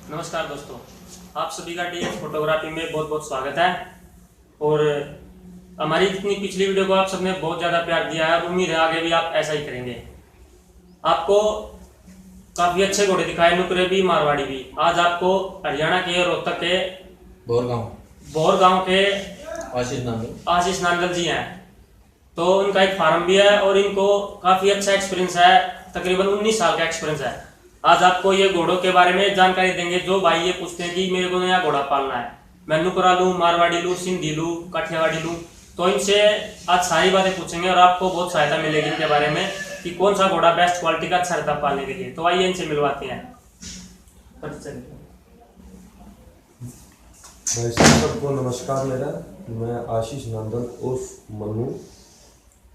नमस्कार दोस्तों, आप सभी का डीएस फोटोग्राफी में बहुत बहुत स्वागत है। और हमारी इतनी पिछली वीडियो को आप सबने बहुत ज़्यादा प्यार दिया है। उम्मीद है आगे भी आप ऐसा ही करेंगे। आपको काफ़ी अच्छे घोड़े दिखाए, नुकरे भी मारवाड़ी भी। आज आपको हरियाणा के रोहतक के भोर गांव के आशीष नांगल जी हैं। तो उनका एक फार्म भी है और इनको काफ़ी अच्छा एक्सपीरियंस है, तकरीबन 19 साल का एक्सपीरियंस है। आज आपको ये घोड़ों के बारे में जानकारी देंगे। जो भाई ये पूछते हैं कि मेरे को नया घोड़ा पालना है, मैं नुकरा लूँ, मारवाड़ी लूँ, सिंधी लूँ, काठियावाड़ी लूँ, तो इनसे आज सारी बातें पूछेंगे और आपको बहुत सहायता मिलेगी इनके बारे में कि कौन सा घोड़ा बेस्ट क्वालिटी का अच्छा रहता पालने के लिए। तो आइए इनसे मिलवाते हैं। भाई सबको नमस्कार। मैं आशीष नांदल उर्फ मन्नू,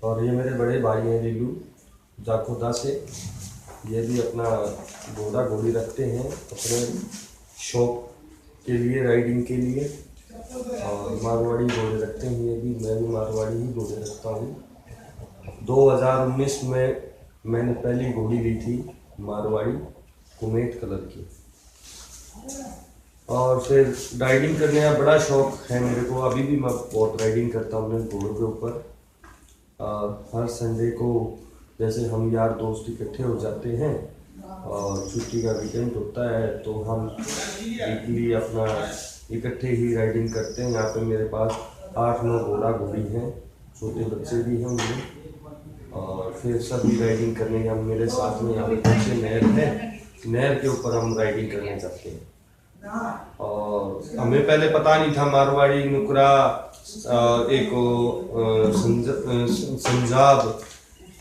और ये मेरे बड़े भाई हैं लीलू जाखोदा से। ये भी अपना घोड़ा घोड़ी रखते हैं अपने शौक के लिए, राइडिंग के लिए, और मारवाड़ी घोड़े रखते हैं ये भी। मैं भी मारवाड़ी ही घोड़े रखता हूँ। 2019 में मैंने पहली घोड़ी ली थी मारवाड़ी कुमेत कलर की, और फिर राइडिंग करने का बड़ा शौक है मेरे को। अभी भी मैं बहुत राइडिंग करता हूँ अपने घोड़ों के ऊपर। हर संडे को जैसे हम यार दोस्त इकट्ठे हो जाते हैं और छुट्टी का वीकेंड होता है, तो हम वीकली अपना इकट्ठे ही राइडिंग करते हैं। यहाँ पे मेरे पास 8-9 घोड़ा घोड़ी हैं, छोटे बच्चे भी हैं उनमें। और फिर सभी राइडिंग करने हम मेरे साथ में यहाँ पे पीछे नहर है, नहर के ऊपर हम राइडिंग करने जाते हैं। और हमें पहले पता नहीं था मारवाड़ी, नुकरा, एक संजाब,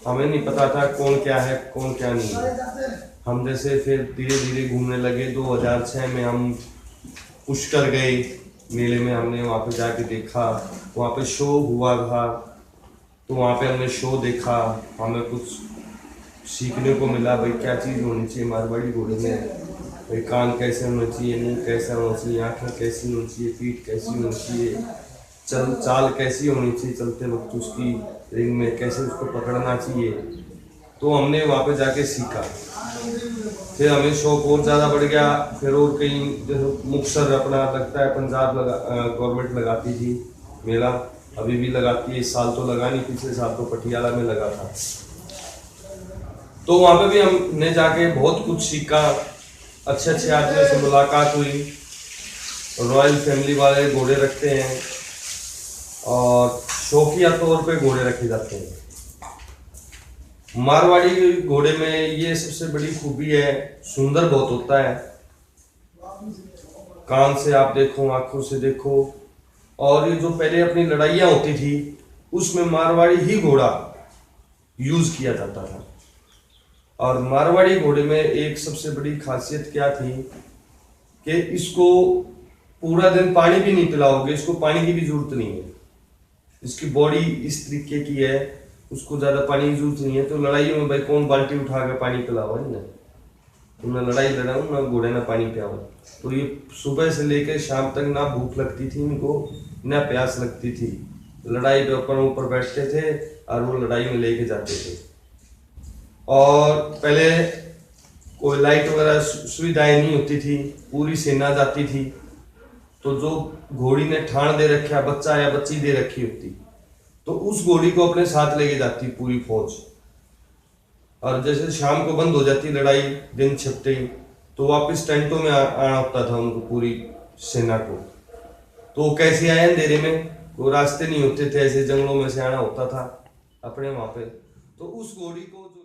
हमें नहीं पता था कौन क्या है कौन क्या नहीं है। हम जैसे फिर धीरे धीरे घूमने लगे। 2006 में हम पुष्कर गए मेले में। हमने वहाँ पे जाके देखा, वहाँ पे शो हुआ था, तो वहाँ पे हमने शो देखा। हमें कुछ सीखने को मिला भाई क्या चीज़ होनी चाहिए मारवाड़ी घोड़े में। भाई कान कैसे होना चाहिए, मुंह कैसा होना चाहिए, आँखें कैसी होनी चाहिए, पीठ कैसी होनी चाहिए, चाल कैसी होनी चाहिए, चलते वक्त उसकी रिंग में कैसे उसको पकड़ना चाहिए। तो हमने वहाँ पे जाके सीखा। फिर हमें शौक और ज़्यादा बढ़ गया। फिर और कहीं जैसे मुक्तसर अपना लगता है, पंजाब गवर्नमेंट लगाती थी मेला, अभी भी लगाती है। इस साल तो लगा नहीं, पिछले साल तो पटियाला में लगा था। तो वहाँ पे भी हमने जाके बहुत कुछ सीखा। अच्छे अच्छे आदमियों से मुलाकात हुई। रॉयल फैमिली वाले घोड़े रखते हैं और शौकिया तौर पे घोड़े रखे जाते हैं। मारवाड़ी घोड़े में ये सबसे बड़ी खूबी है, सुंदर बहुत होता है। कान से आप देखो, आंखों से देखो। और ये जो पहले अपनी लड़ाइयाँ होती थी उसमें मारवाड़ी ही घोड़ा यूज किया जाता था। और मारवाड़ी घोड़े में एक सबसे बड़ी खासियत क्या थी कि इसको पूरा दिन पानी भी नहीं पिलाओगे, इसको पानी की भी जरूरत नहीं है। इसकी बॉडी इस तरीके की है, उसको ज़्यादा पानी की जरूरत नहीं है। तो लड़ाई में भाई कौन बाल्टी उठा के पानी पिलाओ है ना, तो ना लड़ाई लड़ाऊँ ना घोड़े ना पानी पिलाओ। तो ये सुबह से लेकर शाम तक ना भूख लगती थी इनको, ना प्यास लगती थी। लड़ाई पे ऊपर बैठते थे और वो लड़ाई में लेके जाते थे। और पहले कोई लाइट वगैरह सुविधाएं नहीं होती थी, पूरी सेना जाती थी। तो जो घोड़ी ने ठाण दे रखा, बच्चा या बच्ची दे रखी होती, तो उस घोड़ी को अपने साथ लेके जाती पूरी फौज। और जैसे शाम को बंद हो जाती लड़ाई, दिन छिपते ही, तो वापस टेंटों में आना होता था उनको, पूरी सेना को। तो कैसे आए अंधेरे में, वो रास्ते नहीं होते थे, ऐसे जंगलों में से आना होता था अपने वहां पे। तो उस घोड़ी को जो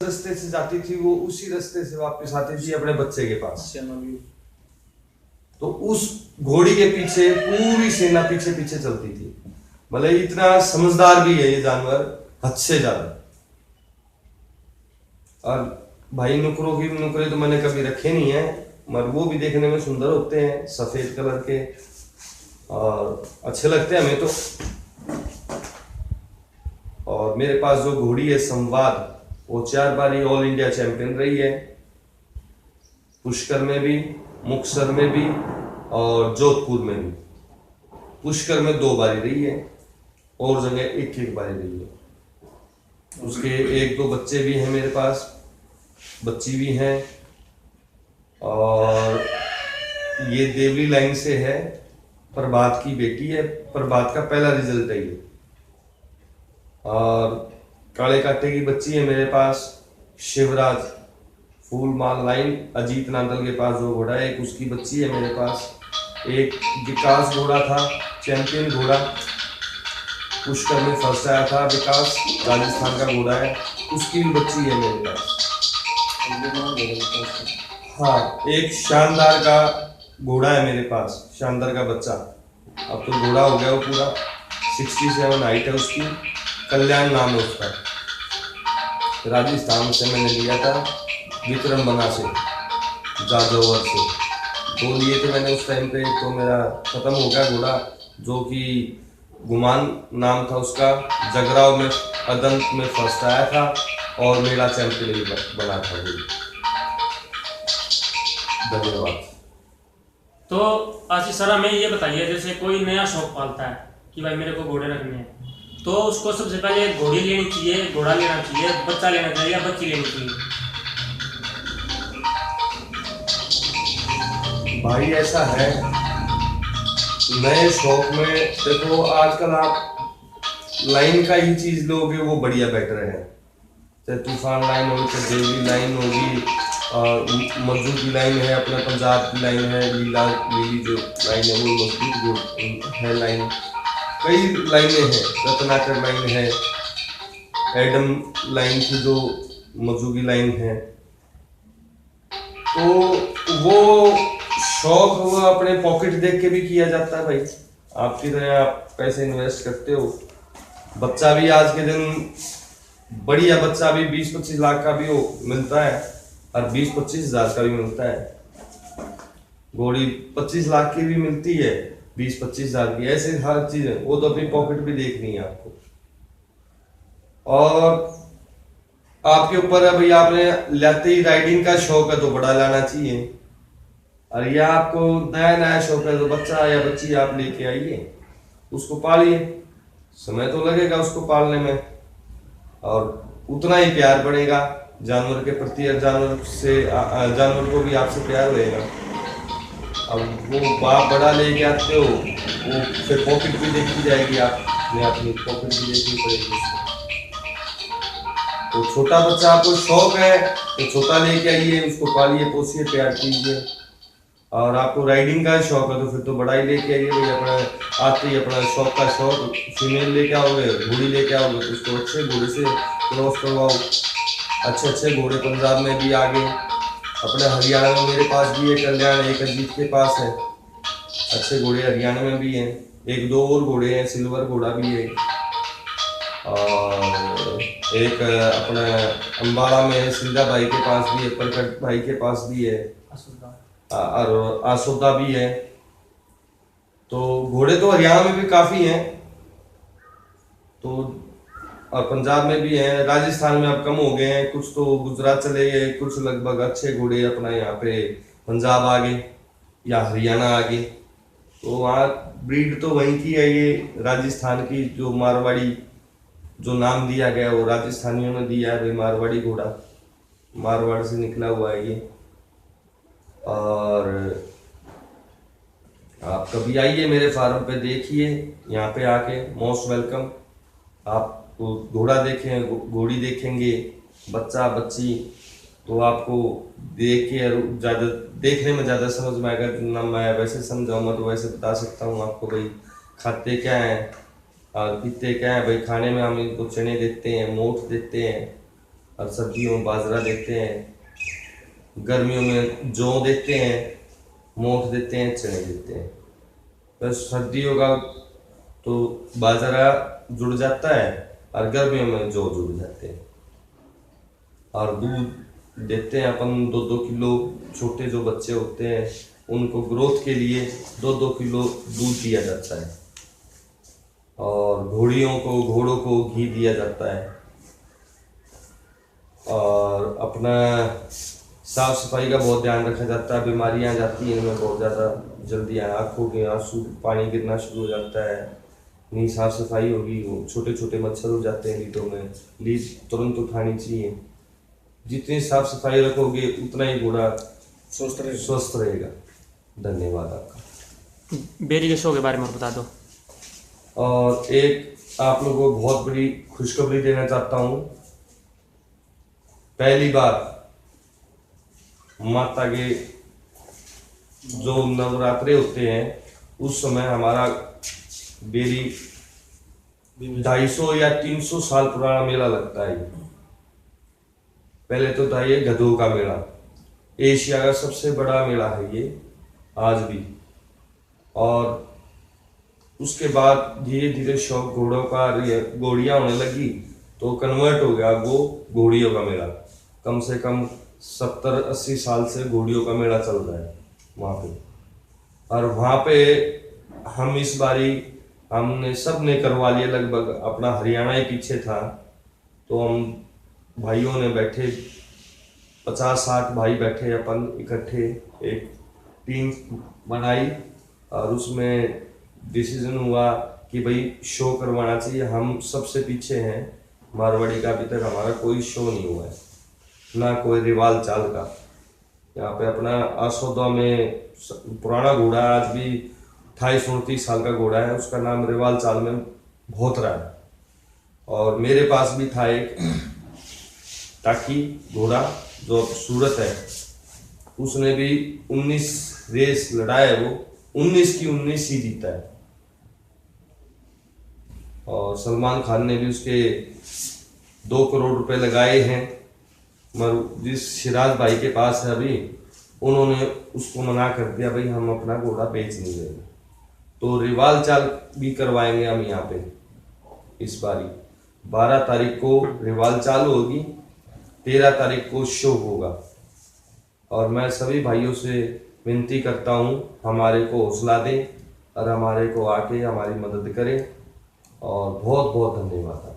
रास्ते से जाती थी, वो उसी रास्ते से वापस आती थी अपने बच्चे के पास। तो उस घोड़ी के पीछे पूरी सेना पीछे पीछे चलती थी। मतलब इतना समझदार भी है ये जानवर, हद से ज्यादा। और भाई नुकरे तो मैंने कभी रखे नहीं है, मगर वो भी देखने में सुंदर होते हैं, सफेद कलर के, और अच्छे लगते हैं हमें तो। और मेरे पास जो घोड़ी है संवाद, वो 4 बारी ऑल इंडिया चैंपियन रही है, पुष्कर में भी, मुक्तसर में भी और जोधपुर में भी। पुष्कर में 2 बारी रही है और जगह 1-1 बारी रही है। उसके 1-2 बच्चे भी हैं मेरे पास, बच्ची भी हैं। और ये देवली लाइन से है, प्रभात की बेटी है, प्रभात का पहला रिजल्ट है ये। और काले काटे की बच्ची है मेरे पास, शिवराज फूल माल लाइन, अजीत नांदल के पास जो घोड़ा है, एक उसकी बच्ची है मेरे पास। एक विकास घोड़ा था, चैंपियन घोड़ा, पुष्कर में फर्स्ट आया था विकास, राजस्थान का घोड़ा है, उसकी भी बच्ची है मेरे पास। हाँ, एक शानदार का घोड़ा है मेरे पास, शानदार का बच्चा, अब तो घोड़ा हो गया वो पूरा, 67 हाइट है उसकी, कल्याण नाम है उसका। राजस्थान से मैंने लिया था, विक्रम बना से, जाजोवर से, 2 लिए थे मैंने उस टाइम पे। तो मेरा खत्म हो गया घोड़ा, जो कि गुमान नाम था उसका, जगराव में अदंत में फर्स्ट आया था और मेरा चैंपियन भी बना था। धन्यवाद। तो आशीष सर हमें ये बताइए, जैसे कोई नया शौक पालता है कि भाई मेरे को घोड़े रखने हैं, तो उसको सबसे पहले घोड़ी लेनी चाहिए, घोड़ा लेना चाहिए, बच्चा लेना चाहिए या बच्ची लेनी चाहिए? भाई ऐसा है, नए शौक में देखो, आजकल आप लाइन का ही चीज लोगे वो बढ़िया बेटर है। चाहे तूफान लाइन होगी, चाहे देवली लाइन होगी, और मज्जू की लाइन है, अपना पंजाब की लाइन है, लीली जो लाइन है वो मजबूत है लाइन, कई लाइनें हैं, रत्नाकर लाइन है, एडम लाइन की जो मज्जू की लाइन है। तो वो शौक हुआ अपने पॉकेट देख के भी किया जाता है भाई, आपकी तरह आप पैसे इन्वेस्ट करते हो। बच्चा भी आज के दिन बढ़िया बच्चा भी 20-25 लाख का भी हो मिलता है, और 20-25 हज़ार का भी मिलता है। घोड़ी 25 लाख की भी मिलती है, 20-25 हज़ार की, ऐसे हर चीज है। वो तो अपनी पॉकेट भी देखनी है आपको, और आपके ऊपर है भाई, आपने लेते ही राइडिंग का शौक है तो बड़ा लाना चाहिए, और या आपको नया नया शौक है तो बच्चा या बच्ची आप लेके आइए, उसको पालिए, समय तो लगेगा उसको पालने में, और उतना ही प्यार बढ़ेगा जानवर के प्रति, और जानवर को भी आपसे प्यार रहेगा। अब वो बाप बड़ा लेके आते हो, वो फिर पॉकेट भी देखी जाएगी, आपने अपनी पॉकेट भी देखनी पड़ेगी उसको। तो छोटा बच्चा आपको शौक है तो छोटा लेके आइए, उसको पालिए, पोसिए, प्यार कीजिए। और आपको राइडिंग का शौक है तो फिर तो बड़ा ही लेके आइए भाई, अपना आते ही अपना शौक का शौक, फीमेल लेके आओगे, घोड़ी लेके आओगे तो उसको अच्छे घोड़े से क्रॉस करवाओ। अच्छे घोड़े पंजाब में भी आगे, अपने हरियाणा में मेरे पास भी है कल्याण, एक अजीत के पास है, अच्छे घोड़े हरियाणा में भी हैं, 1-2 और घोड़े हैं, सिल्वर घोड़ा भी है, और एक अपना अम्बाड़ा में सिंधा भाई के पास भी है, प्रकट भाई के पास भी है, और आसोदा भी है। तो घोड़े तो हरियाणा में भी काफी हैं, तो और पंजाब में भी हैं, राजस्थान में अब कम हो गए हैं, कुछ तो गुजरात चले गए, कुछ लगभग अच्छे घोड़े अपना यहाँ पे पंजाब आ गए या हरियाणा आ गए। तो वहाँ ब्रीड तो वहीं की है, ये राजस्थान की जो मारवाड़ी जो नाम दिया गया वो राजस्थानियों ने दिया है भाई, मारवाड़ी घोड़ा, मारवाड़ से निकला हुआ है ये। और आप कभी आइए मेरे फार्म पे, देखिए यहाँ पे आके, मोस्ट वेलकम। आप घोड़ा देखें, घोड़ी देखेंगे, बच्चा बच्ची, तो आपको देख के ज़्यादा देखने में ज़्यादा समझ में आएगा। ना मैं वैसे समझाऊंगा तो वैसे बता सकता हूँ आपको भाई, खाते क्या हैं और पीते क्या हैं भाई। खाने में हम इनको चने देते हैं, मोठ देते हैं, और सब्जियों में बाजरा देते हैं, गर्मियों में जौ देते हैं, मोठ देते हैं, चने देते हैं। बस सर्दियों का तो बाजरा जुड़ जाता है, और गर्मियों में जौ जुड़ जाते हैं। और दूध देते हैं अपन 2-2 किलो, छोटे जो बच्चे होते हैं उनको ग्रोथ के लिए 2-2 किलो दूध दिया जाता है, और घोड़ों को घी दिया जाता है। और अपना साफ सफाई का बहुत ध्यान रखा जाता है, बीमारियां जाती हैं इनमें बहुत ज़्यादा जल्दी, आँखों के आंसू, पानी गिरना शुरू हो जाता है, नहीं साफ सफाई होगी, छोटे छोटे मच्छर हो जाते हैं लीटों में, लीट तुरंत उठानी चाहिए। जितनी साफ सफाई रखोगे उतना ही घोड़ा स्वस्थ रहेगा। धन्यवाद आपका। बेरी के शो के बारे में और बता दो। और एक आप लोगों को बहुत बड़ी खुशखबरी देना चाहता हूँ। पहली बार माता के जो नवरात्रे होते हैं उस समय हमारा बेरी 250 या 300 साल पुराना मेला लगता है। पहले तो था ये गधों का मेला, एशिया का सबसे बड़ा मेला है ये आज भी। और उसके बाद धीरे धीरे शौक घोड़ों का, घोड़ियां होने लगी तो कन्वर्ट हो गया वो घोड़ियों का मेला। कम से कम 70-80 साल से घोड़ियों का मेला चल रहा है वहाँ पे। और वहाँ पे हम इस बारी हमने सब ने करवा लिया, लगभग अपना हरियाणा ही पीछे था। तो हम भाइयों ने बैठे 50-60 भाई बैठे अपन इकट्ठे एक टीम बनाई और उसमें डिसीजन हुआ कि भाई शो करवाना चाहिए। हम सबसे पीछे हैं मारवाड़ी का, अभी तक हमारा कोई शो नहीं हुआ है, ना कोई रिवाल चाल का। यहाँ पे अपना आसोदा में पुराना घोड़ा आज भी 28-29 साल का घोड़ा है, उसका नाम रिवाल चाल में भोतरा है। और मेरे पास भी था एक टाकी घोड़ा जो सूरत है, उसने भी 19 रेस लड़ा है, वो 19 की 19 ही जीता है। और सलमान खान ने भी उसके 2 करोड़ रुपए लगाए हैं, मगर जिस सिराज भाई के पास है अभी, उन्होंने उसको मना कर दिया, भाई हम अपना घोड़ा बेच नहीं देंगे। तो रिवाल चाल भी करवाएंगे हम यहाँ पे इस बारी। 12 तारीख को रिवाल चाल होगी, 13 तारीख को शो होगा। और मैं सभी भाइयों से विनती करता हूँ हमारे को हौसला दें और हमारे को आके हमारी मदद करें। और बहुत बहुत धन्यवाद।